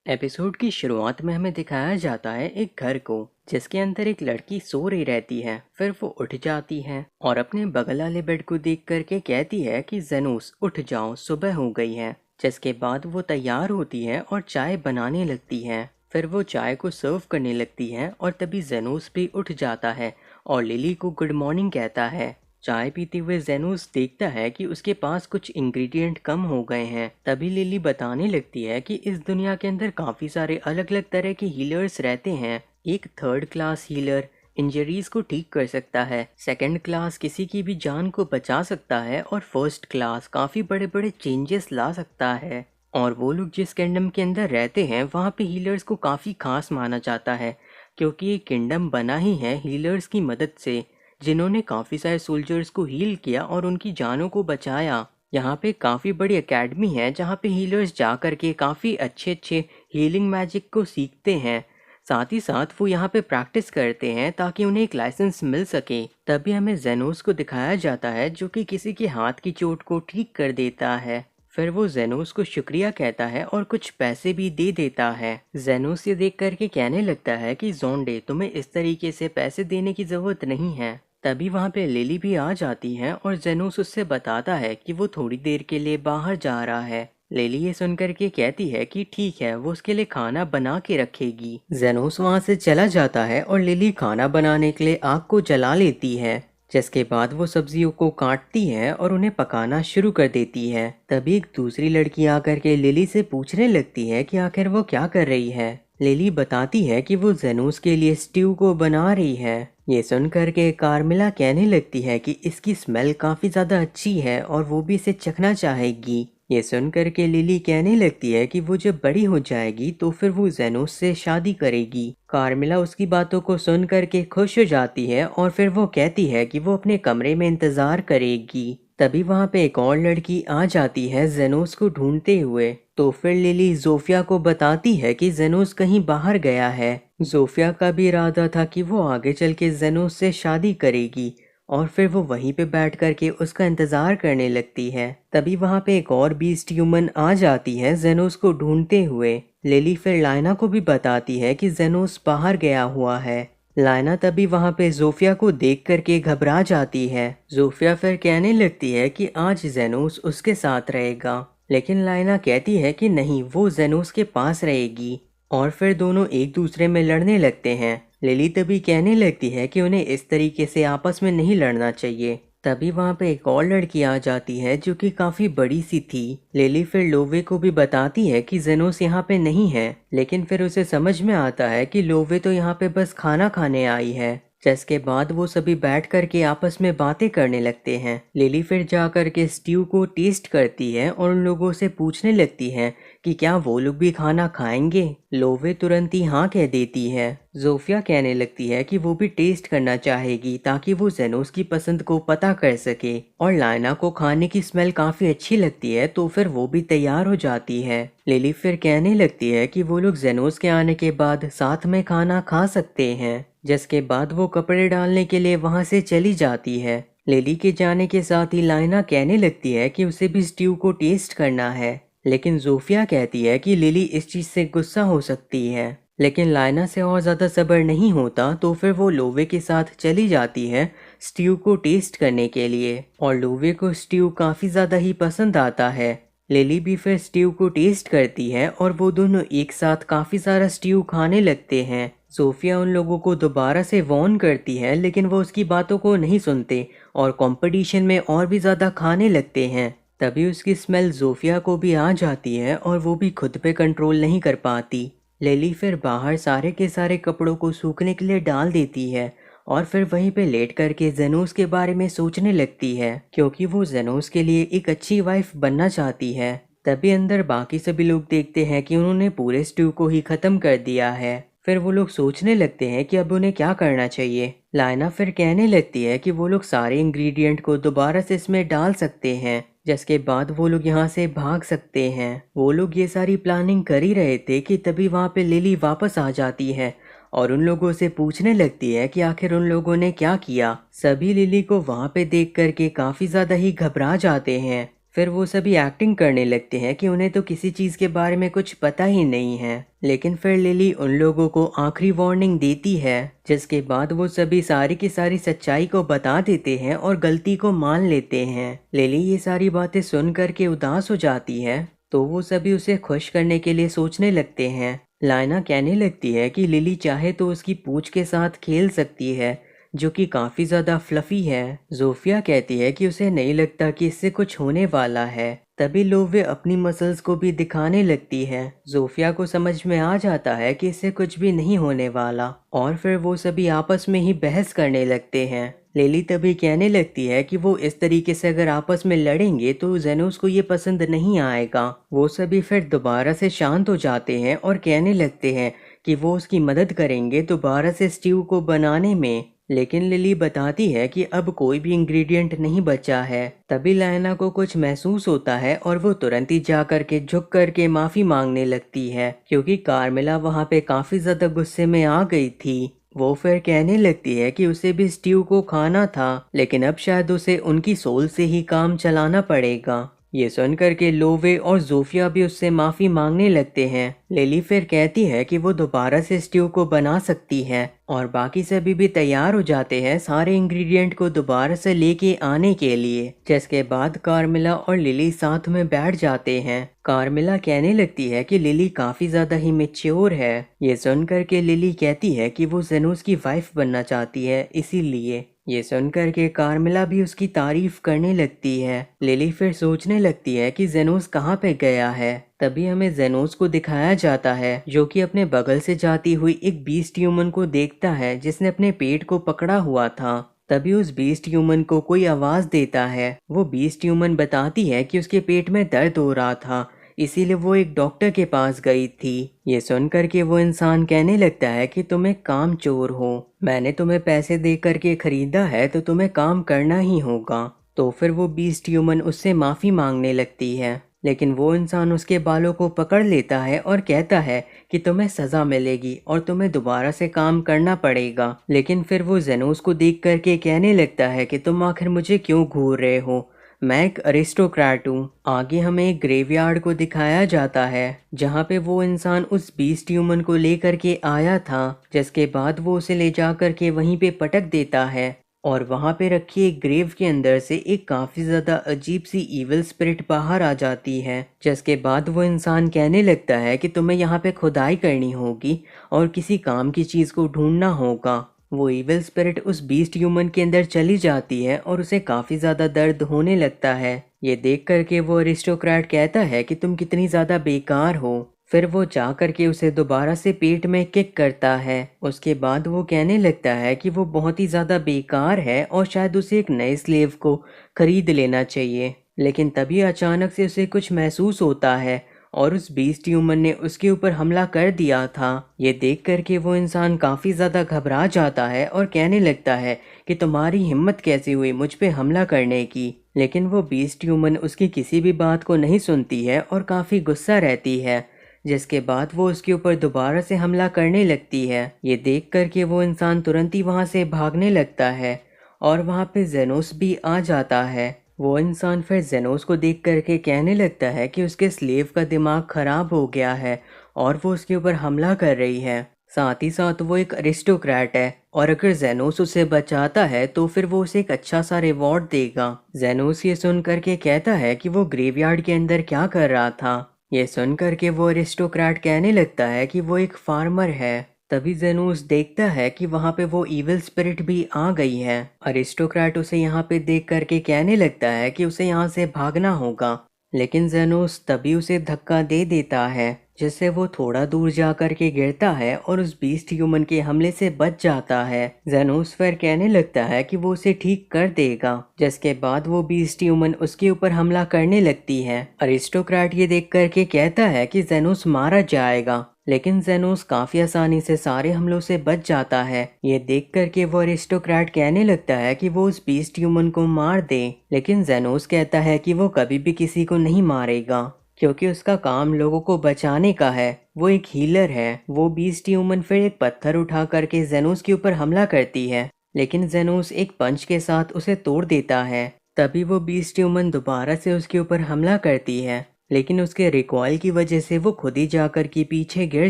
Episode की शुरुआत में हमें दिखाया जाता है एक घर को जिसके अंदर एक लड़की सो रही रहती है। फिर वो उठ जाती है और अपने बगल वाले बेड को देख करके कहती है कि जेनूस उठ जाओ, सुबह हो गई है। जिसके बाद वो तैयार होती है और चाय बनाने लगती है। फिर वो चाय को सर्व करने लगती है और तभी जेनूस भी उठ जाता है और लिली को गुड मॉर्निंग कहता है। चाय पीते हुए जेनूस देखता है कि उसके पास कुछ इंग्रेडिएंट कम हो गए हैं। तभी लिली बताने लगती है कि इस दुनिया के अंदर काफ़ी सारे अलग अलग तरह के हीलर्स रहते हैं। एक थर्ड क्लास हीलर इंजरीज को ठीक कर सकता है, सेकंड क्लास किसी की भी जान को बचा सकता है और फर्स्ट क्लास काफ़ी बड़े बड़े चेंजेस ला सकता है। और वो लोग जिस किंगडम के अंदर रहते हैं वहाँ पे हीलर्स को काफ़ी खास माना जाता है, क्योंकि ये किंगडम बना ही है हीलर्स की मदद से, जिन्होंने काफ़ी सारे सोल्जर्स को हील किया और उनकी जानों को बचाया। यहाँ पे काफ़ी बड़ी एकेडमी है जहाँ पे हीलर्स जा कर के काफ़ी अच्छे अच्छे हीलिंग मैजिक को सीखते हैं। साथ ही साथ वो यहाँ पे प्रैक्टिस करते हैं ताकि उन्हें एक लाइसेंस मिल सके। तभी हमें जेनोस को दिखाया जाता है जो कि किसी के हाथ की चोट को ठीक कर देता है। फिर वो जेनोस को शुक्रिया कहता है और कुछ पैसे भी दे देता है। जेनोस ये देख करके कहने लगता है कि जोंडे, तुम्हें इस तरीके से पैसे देने की जरूरत नहीं है। तभी वहाँ पे लिली भी आ जाती है और जेनोस उससे बताता है कि वो थोड़ी देर के लिए बाहर जा रहा है। लिली ये सुनकर के कहती है कि ठीक है, वो उसके लिए खाना बना के रखेगी। जेनोस वहाँ से चला जाता है और लिली खाना बनाने के लिए आग को जला लेती है। जिसके बाद वो सब्जियों को काटती है और उन्हें पकाना शुरू कर देती है। तभी एक दूसरी लड़की आकर के लिली से पूछने लगती है कि आखिर वो क्या कर रही है। लिली बताती है कि वो जेनूस के लिए स्ट्यू को बना रही है। ये सुनकर के कार्मिला कहने लगती है कि इसकी स्मेल काफ़ी ज़्यादा अच्छी है और वो भी इसे चखना चाहेगी। ये सुनकर के लिली कहने लगती है कि वो जब बड़ी हो जाएगी तो फिर वो जेनोस से शादी करेगी। कार्मिला उसकी बातों को सुन करके खुश हो जाती है और फिर वो कहती है कि वो अपने कमरे में इंतज़ार करेगी। तभी वहाँ पे एक और लड़की आ जाती है जेनोस को ढूंढते हुए। तो फिर लिली जोफिया को बताती है कि जेनोस कहीं बाहर गया है। जोफिया का भी इरादा था कि वो आगे चल के जेनोस से शादी करेगी और फिर वो वहीं पे बैठ करके उसका इंतज़ार करने लगती है। तभी वहाँ पे एक और बीस्ट ह्यूमन आ जाती है जेनोस को ढूंढते हुए। लिली फिर लाइना को भी बताती है कि जेनोस बाहर गया हुआ है। लाइना तभी वहाँ पे जोफिया को देख करके घबरा जाती है। जोफिया फिर कहने लगती है कि आज जेनोस उसके साथ रहेगा, लेकिन लाइना कहती है कि नहीं, वो जेनोस के पास रहेगी। और फिर दोनों एक दूसरे में लड़ने लगते हैं। लिली तभी कहने लगती है कि उन्हें इस तरीके से आपस में नहीं लड़ना चाहिए। तभी वहाँ पे एक और लड़की आ जाती है जो कि काफ़ी बड़ी सी थी। लिली फिर लोवे को भी बताती है कि जेनोस यहाँ पे नहीं है, लेकिन फिर उसे समझ में आता है कि लोवे तो यहाँ पे बस खाना खाने आई है। जिसके बाद वो सभी बैठ करके आपस में बातें करने लगते हैं। लिली फिर जा करके स्ट्यू को टेस्ट करती है और उन लोगों से पूछने लगती है कि क्या वो लोग भी खाना खाएंगे। लोवे तुरंत ही हाँ कह देती है। जोफिया कहने लगती है कि वो भी टेस्ट करना चाहेगी ताकि वो जेनोस की पसंद को पता कर सके। और लाइना को खाने की स्मेल काफी अच्छी लगती है तो फिर वो भी तैयार हो जाती है। लिली फिर कहने लगती है कि वो लोग जेनोस के आने के बाद साथ में खाना खा सकते हैं। जिसके बाद वो कपड़े डालने के लिए वहां से चली जाती है। लिली के जाने के साथ ही लाइना कहने लगती है कि उसे भी स्ट्यू को टेस्ट करना है, लेकिन जोफिया कहती है कि लिली इस चीज से गुस्सा हो सकती है। लेकिन लाइना से और ज़्यादा सब्र नहीं होता तो फिर वो लोवे के साथ चली जाती है स्ट्यू को टेस्ट करने के लिए। और लोवे को स्ट्यू काफ़ी ज़्यादा ही पसंद आता है। लिली भी फिर स्ट्यू को टेस्ट करती है और वो दोनों एक साथ काफ़ी सारा स्ट्यू खाने लगते हैं। सोफिया उन लोगों को दोबारा से वार्न करती है, लेकिन वो उसकी बातों को नहीं सुनते और कंपटीशन में और भी ज़्यादा खाने लगते हैं। तभी उसकी स्मेल जोफिया को भी आ जाती है और वो भी खुद पे कंट्रोल नहीं कर पाती। लिली फिर बाहर सारे के सारे कपड़ों को सूखने के लिए डाल देती है और फिर वहीं पे लेट करके जेनोस के बारे में सोचने लगती है, क्योंकि वो जेनोस के लिए एक अच्छी वाइफ बनना चाहती है। तभी अंदर बाकी सभी लोग देखते हैं कि उन्होंने पूरे स्ट्यू को ही खत्म कर दिया है। फिर वो लोग सोचने लगते हैं कि अब उन्हें क्या करना चाहिए। लाइना फिर कहने लगती है कि वो लोग सारे इंग्रेडिएंट को दोबारा से इसमें डाल सकते हैं, जिसके बाद वो लोग यहाँ से भाग सकते हैं। वो लोग ये सारी प्लानिंग कर ही रहे थे कि तभी वहाँ पे लिली वापस आ जाती है और उन लोगों से पूछने लगती है कि आखिर उन लोगों ने क्या किया। सभी लिली को वहाँ पे देख करके काफ़ी ज़्यादा ही घबरा जाते हैं। फिर वो सभी एक्टिंग करने लगते हैं कि उन्हें तो किसी चीज़ के बारे में कुछ पता ही नहीं है। लेकिन फिर लिली उन लोगों को आखिरी वार्निंग देती है, जिसके बाद वो सभी सारी की सारी सच्चाई को बता देते हैं और गलती को मान लेते हैं। लिली ये सारी बातें सुन करके उदास हो जाती है, तो वो सभी उसे खुश करने के लिए सोचने लगते हैं। लायना कहने लगती है कि लिली चाहे तो उसकी पूंछ के साथ खेल सकती है, जो कि काफ़ी ज़्यादा फ्लफ़ी है। ज़ोफ़िया कहती है कि उसे नहीं लगता कि इससे कुछ होने वाला है। तभी लोवे अपनी मसल्स को भी दिखाने लगती है। ज़ोफ़िया को समझ में आ जाता है कि इससे कुछ भी नहीं होने वाला, और फिर वो सभी आपस में ही बहस करने लगते हैं। लिली तभी कहने लगती है कि वो इस तरीके से अगर आपस में लड़ेंगे तो जेनोस को ये पसंद नहीं आएगा। वो सभी फिर दोबारा से शांत हो जाते हैं और कहने लगते हैं कि वो उसकी मदद करेंगे दोबारा से स्ट्यू को बनाने में। लेकिन लिली बताती है कि अब कोई भी इंग्रेडिएंट नहीं बचा है। तभी लायना को कुछ महसूस होता है और वो तुरंत ही जा करके झुक करके माफ़ी मांगने लगती है, क्योंकि कार्मेला वहाँ पे काफ़ी ज़्यादा गुस्से में आ गई थी। वो फिर कहने लगती है कि उसे भी स्ट्यू को खाना था, लेकिन अब शायद उसे उनकी सोल से ही काम चलाना पड़ेगा। ये सुन करके लोवे और ज़ोफ़िया भी उससे माफ़ी मांगने लगते हैं। लिली फिर कहती है कि वो दोबारा से स्ट्यू को बना सकती है, और बाकी सभी भी तैयार हो जाते हैं सारे इंग्रेडिएंट को दोबारा से लेके आने के लिए। जिसके बाद कार्मेला और लिली साथ में बैठ जाते हैं। कार्मेला कहने लगती है कि लिली काफ़ी ज़्यादा ही मैच्योर है। ये सुन करके लिली कहती है कि वो जेनोस की वाइफ बनना चाहती है, इसीलिए। ये सुनकर के कार्मेला भी उसकी तारीफ करने लगती है। लिली फिर सोचने लगती है कि जेनोस कहाँ पे गया है। तभी हमें जेनोस को दिखाया जाता है, जो कि अपने बगल से जाती हुई एक बीस्ट ह्यूमन को देखता है जिसने अपने पेट को पकड़ा हुआ था। तभी उस बीस्ट ह्यूमन को कोई आवाज देता है। वो बीस्ट ह्यूमन बताती है कि उसके पेट में दर्द हो रहा था, इसीलिए वो एक डॉक्टर के पास गई थी। ये सुनकर के वो इंसान कहने लगता है कि तुम एक कामचोर हो, मैंने तुम्हें पैसे दे करके खरीदा है तो तुम्हें काम करना ही होगा। तो फिर वो बीस्ट ह्यूमन उससे माफ़ी मांगने लगती है, लेकिन वो इंसान उसके बालों को पकड़ लेता है और कहता है कि तुम्हें सज़ा मिलेगी और तुम्हें दोबारा से काम करना पड़ेगा। लेकिन फिर वो जेनोस को देख करके कहने लगता है कि तुम आखिर मुझे क्यों घूर रहे हो, मैं एक अरिस्टोक्रेट हूँ। आगे हमें एक ग्रेवयार्ड को दिखाया जाता है, जहाँ पे वो इंसान उस बीस्ट ह्यूमन को लेकर के आया था, जिसके बाद वो उसे ले जा करके वहीं पे पटक देता है, और वहाँ पे रखी एक ग्रेव के अंदर से एक काफ़ी ज़्यादा अजीब सी इविल स्पिरिट बाहर आ जाती है। जिसके बाद वो इंसान कहने लगता है कि तुम्हें यहाँ पे खुदाई करनी होगी और किसी काम की चीज़ को ढूंढना होगा। वो इविल स्पिरिट उस बीस्ट ह्यूमन के अंदर चली जाती है और उसे काफ़ी ज़्यादा दर्द होने लगता है। ये देख करके वो अरिस्टोक्रेट कहता है कि तुम कितनी ज़्यादा बेकार हो। फिर वो जा करके उसे दोबारा से पेट में किक करता है। उसके बाद वो कहने लगता है कि वो बहुत ही ज़्यादा बेकार है और शायद उसे एक नए स्लेव को खरीद लेना चाहिए। लेकिन तभी अचानक से उसे कुछ महसूस होता है और उस बीस्ट ह्यूमन ने उसके ऊपर हमला कर दिया था। ये देख करके वो इंसान काफ़ी ज़्यादा घबरा जाता है और कहने लगता है कि तुम्हारी हिम्मत कैसे हुई मुझ पे हमला करने की। लेकिन वो बीस्ट ह्यूमन उसकी किसी भी बात को नहीं सुनती है और काफ़ी गुस्सा रहती है, जिसके बाद वो उसके ऊपर दोबारा से हमला करने लगती है। ये देख करके वो इंसान तुरंत ही वहाँ से भागने लगता है और वहाँ पे जेनोस भी आ जाता है। वो इंसान फिर जेनोस को देख करके कहने लगता है कि उसके स्लेव का दिमाग खराब हो गया है और वो उसके ऊपर हमला कर रही है। साथ ही साथ वो एक अरिस्टोक्रेट है और अगर जेनोस उसे बचाता है तो फिर वो उसे एक अच्छा सा रिवॉर्ड देगा। जेनोस ये सुन करके कहता है कि वो ग्रेवयार्ड के अंदर क्या कर रहा था। ये सुन करके वो अरिस्टोक्रेट कहने लगता है कि वो एक फार्मर है। तभी जेनोस देखता है कि वहाँ पे वो इविल स्पिरिट भी आ गई है। अरिस्टोक्रेट उसे यहाँ पे देख करके कहने लगता है कि उसे यहाँ से भागना होगा, लेकिन जेनोस तभी उसे धक्का दे देता है, जिससे वो थोड़ा दूर जा करके गिरता है और उस बीस्ट ह्यूमन के हमले से बच जाता है। जेनोस फिर कहने लगता है कि वो उसे ठीक कर देगा, जिसके बाद वो बीस्ट ह्यूमन उसके ऊपर हमला करने लगती है। अरिस्टोक्रेट ये देख करके कहता है कि जेनोस मारा जाएगा, लेकिन जेनोस काफी आसानी से सारे हमलों से बच जाता है। ये देख करके वो अरिस्टोक्रेट कहने लगता है कि वो उस बीस्ट ह्यूमन को मार दे, लेकिन जेनोस कहता है कि वो कभी भी किसी को नहीं मारेगा, क्योंकि उसका काम लोगों को बचाने का है। वो एक हीलर है। वो बीस्ट ह्यूमन फिर एक पत्थर उठा करके जेनोस के ऊपर हमला करती है, लेकिन जेनोस एक पंच के साथ उसे तोड़ देता है। तभी वो बीस्ट ह्यूमन दोबारा से उसके ऊपर हमला करती है, लेकिन उसके रिकॉइल की वजह से वो खुद ही जाकर के पीछे गिर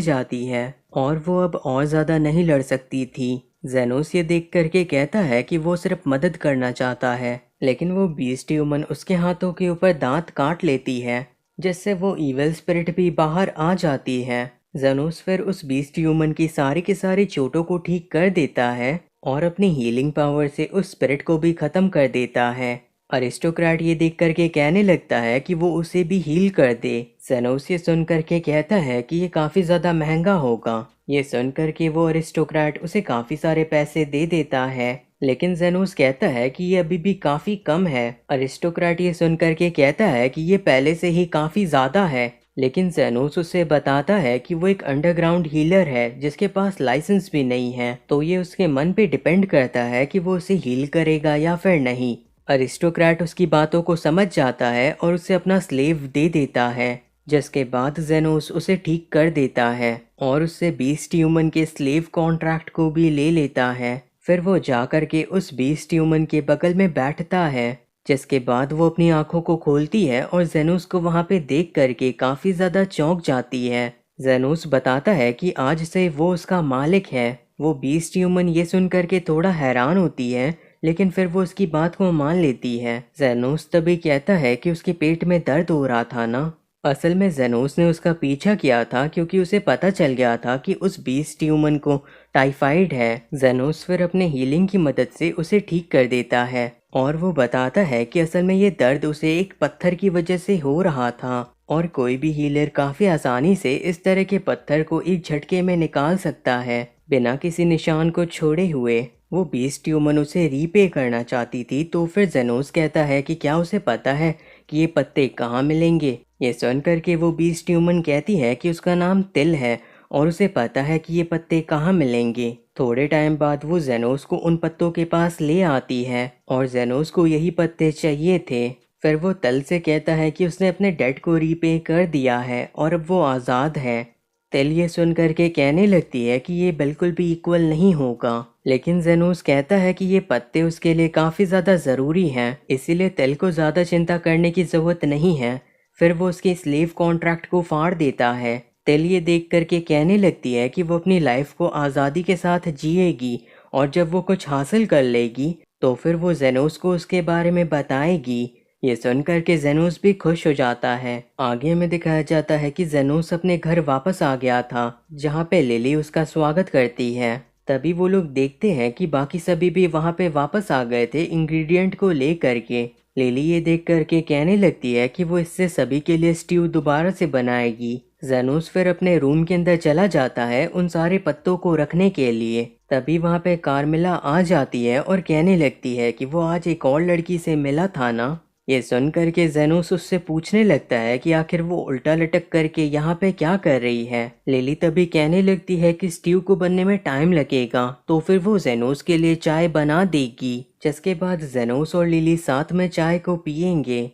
जाती है और वो अब और ज़्यादा नहीं लड़ सकती थी। जेनोस ये देख करके कहता है कि वो सिर्फ मदद करना चाहता है, लेकिन वो बीस्ट ह्यूमन उसके हाथों के ऊपर दांत काट लेती है, जिससे वो इविल स्पिरिट भी बाहर आ जाती है। जेनोस फिर उस बीस्ट ह्यूमन की सारी चोटों को ठीक कर देता है और अपनी हीलिंग पावर से उस स्पिरिट को भी खत्म कर देता है। अरिस्टोक्रेट ये देख करके कहने लगता है कि वो उसे भी हील कर दे। जेनोस ये सुन करके कहता है कि ये काफ़ी ज़्यादा महंगा होगा। ये सुन करके वो अरिस्टोक्रेट उसे काफ़ी सारे पैसे दे देता है, लेकिन जेनोस कहता है कि ये अभी भी काफ़ी कम है। अरिस्टोक्रेट ये सुन करके कहता है कि ये पहले से ही काफ़ी ज़्यादा है, लेकिन जेनोस उसे बताता है कि वो एक अंडरग्राउंड हीलर है जिसके पास लाइसेंस भी नहीं है, तो ये उसके मन पे डिपेंड करता है कि वो उसे हील करेगा या फिर नहीं। अरिस्टोक्रेट उसकी बातों को समझ जाता है और उसे अपना स्लेव दे देता है, जिसके बाद जेनोस उसे ठीक कर देता है और उससे बीस्ट ह्यूमन के स्लेव कॉन्ट्रैक्ट को भी ले लेता है। फिर वो जाकर के उस बीस्ट ह्यूमन के बगल में बैठता है, जिसके बाद वो अपनी आंखों को खोलती है और जेनोस को वहां पे देख करके काफी ज्यादा चौंक जाती है। जेनोस बताता है कि आज से वो उसका मालिक है। वो बीस्ट ह्यूमन ये सुन करके थोड़ा हैरान होती है, लेकिन फिर वो उसकी बात को मान लेती है। जेनोस तभी कहता है कि उसके पेट में दर्द हो रहा था ना। असल में जेनोस ने उसका पीछा किया था क्योंकि उसे पता चल गया था कि उस बीस्ट ह्यूमन को टाइफाइड है। जेनोस फिर अपने हीलिंग की मदद से उसे ठीक कर देता है और वो बताता है कि असल में ये दर्द उसे एक पत्थर की वजह से हो रहा था और कोई भी हीलर काफी आसानी से इस तरह के पत्थर को एक झटके में निकाल सकता है बिना किसी निशान को छोड़े हुए। वो बीस्ट ह्यूमन उसे रीपे करना चाहती थी, तो फिर जेनोस कहता है कि क्या उसे पता है कि ये पत्ते कहाँ मिलेंगे। ये सुन करके वो बीस्ट ह्यूमन कहती है कि उसका नाम तिल है और उसे पता है कि ये पत्ते कहाँ मिलेंगे। थोड़े टाइम बाद वो जेनोस को उन पत्तों के पास ले आती है और जेनोस को यही पत्ते चाहिए थे। फिर वो तल से कहता है कि उसने अपने डेट को रीपे कर दिया है और अब वो आज़ाद है। तिल ये सुन करके कहने लगती है कि ये बिल्कुल भी इक्वल नहीं होगा, लेकिन जेनोस कहता है कि ये पत्ते उसके लिए काफ़ी ज़्यादा ज़रूरी हैं, इसीलिए तिल को ज़्यादा चिंता करने की ज़रूरत नहीं है। फिर वो उसके स्लेव कॉन्ट्रैक्ट को फाड़ देता है। तिल ये देख करके कहने लगती है कि वो अपनी लाइफ को आज़ादी के साथ जिएगी और जब वो कुछ हासिल कर लेगी तो फिर वो जेनोस को उसके बारे में बताएगी। ये सुनकर के जेनोस भी खुश हो जाता है। आगे में दिखाया जाता है कि जेनोस अपने घर वापस आ गया था, जहाँ पे लिली उसका स्वागत करती है। तभी वो लोग देखते हैं कि बाकी सभी भी वहाँ पे वापस आ गए थे इंग्रेडिएंट को ले करके। लिली ये देख करके कहने लगती है कि वो इससे सभी के लिए स्ट्यू दोबारा से बनाएगी। जेनोस फिर अपने रूम के अंदर चला जाता है उन सारे पत्तों को रखने के लिए। तभी वहाँ पे कार्मिला आ जाती है और कहने लगती है कि वो आज एक और लड़की से मिला था ना। ये सुन करके जेनोस उससे पूछने लगता है कि आखिर वो उल्टा लटक करके यहाँ पे क्या कर रही है। लिली तभी कहने लगती है कि स्ट्यू को बनने में टाइम लगेगा, तो फिर वो जेनोस के लिए चाय बना देगी, जिसके बाद जेनोस और लिली साथ में चाय को पियेंगे।